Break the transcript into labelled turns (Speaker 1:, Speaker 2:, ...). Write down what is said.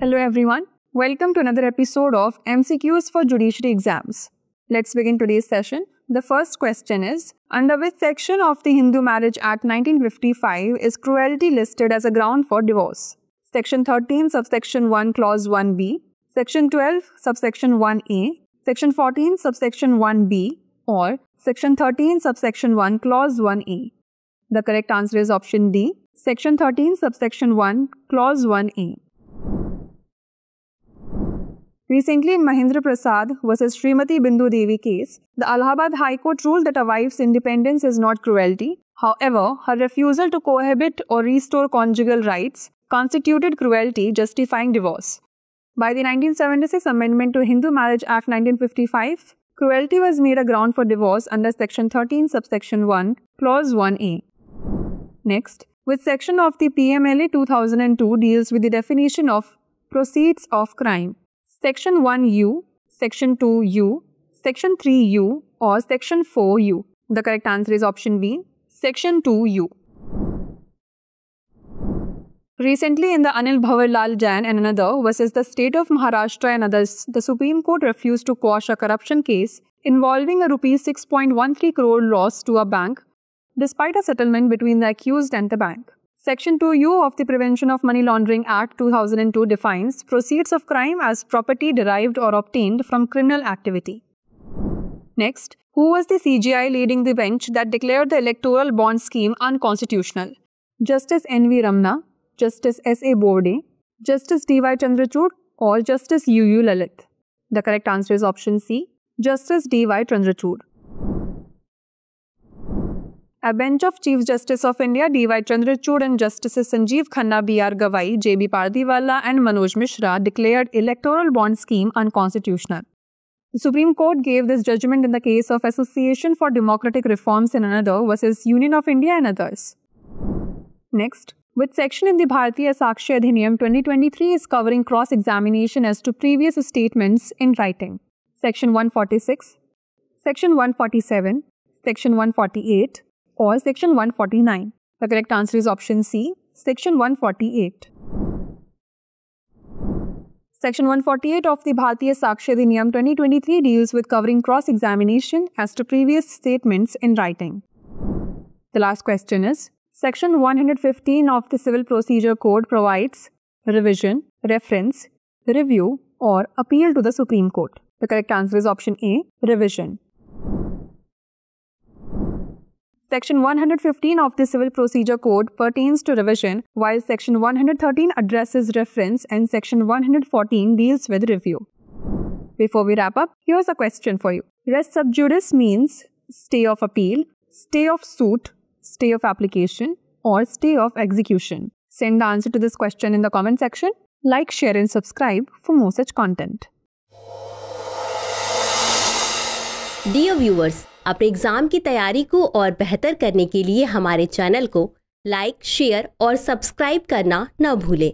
Speaker 1: Hello everyone. Welcome to another episode of MCQs for Judiciary Exams. Let's begin today's session. The first question is, under which section of the Hindu Marriage Act 1955 is cruelty listed as a ground for divorce? Section 13, subsection 1, clause 1b, Section 12, subsection 1a, Section 14, subsection 1b, or Section 13, subsection 1, clause 1a. The correct answer is option D, Section 13, subsection 1, clause 1a. Recently, in Mahendra Prasad vs. Srimati Bindu Devi case, the Allahabad High Court ruled that a wife's independence is not cruelty. However, her refusal to cohabit or restore conjugal rights constituted cruelty, justifying divorce. By the 1976 Amendment to Hindu Marriage Act 1955, cruelty was made a ground for divorce under Section 13, subsection 1, clause 1a. Next, which section of the PMLA 2002 deals with the definition of proceeds of crime? Section 1U, Section 2U, Section 3U, or Section 4U? The correct answer is option B, Section 2U. Recently, in the Anil Bhawarlal Jain and another versus the state of Maharashtra and others, the Supreme Court refused to quash a corruption case involving a Rs 6.13 crore loss to a bank, despite a settlement between the accused and the bank. Section 2U of the Prevention of Money Laundering Act 2002 defines proceeds of crime as property derived or obtained from criminal activity. Next, who was the CJI leading the bench that declared the electoral bond scheme unconstitutional? Justice N.V. Ramna, Justice S.A. Borde, Justice D.Y. Chandrachud, or Justice U.U. Lalit? The correct answer is option C, Justice D.Y. Chandrachud. A bench of Chief Justice of India D.Y. Chandrachud and Justices Sanjeev Khanna, B.R. Gawai, J.B. Pardiwala and Manoj Mishra declared electoral bond scheme unconstitutional. The Supreme Court gave this judgment in the case of Association for Democratic Reforms in another versus Union of India and others. Next, which section in the Bharatiya Sakshi Adhiniyam 2023 is covering cross-examination as to previous statements in writing? Section 146, Section 147, Section 148, or Section 149? The correct answer is option C, Section 148. Section 148 of the Bharatiya Sakshi Adhiniyam 2023 deals with covering cross-examination as to previous statements in writing. The last question is, Section 115 of the Civil Procedure Code provides revision, reference, review, or appeal to the Supreme Court. The correct answer is option A, revision. Section 115 of the Civil Procedure Code pertains to revision, while Section 113 addresses reference and Section 114 deals with review. Before we wrap up, here's a question for you. Res sub judice means stay of appeal, stay of suit, stay of application, or stay of execution. Send the answer to this question in the comment section. Like, share and subscribe for more such content.
Speaker 2: Dear viewers, अपने exam की तैयारी को और बेहतर करने के लिए हमारे चैनल को लाइक, शेयर और सब्सक्राइब करना न भूलें।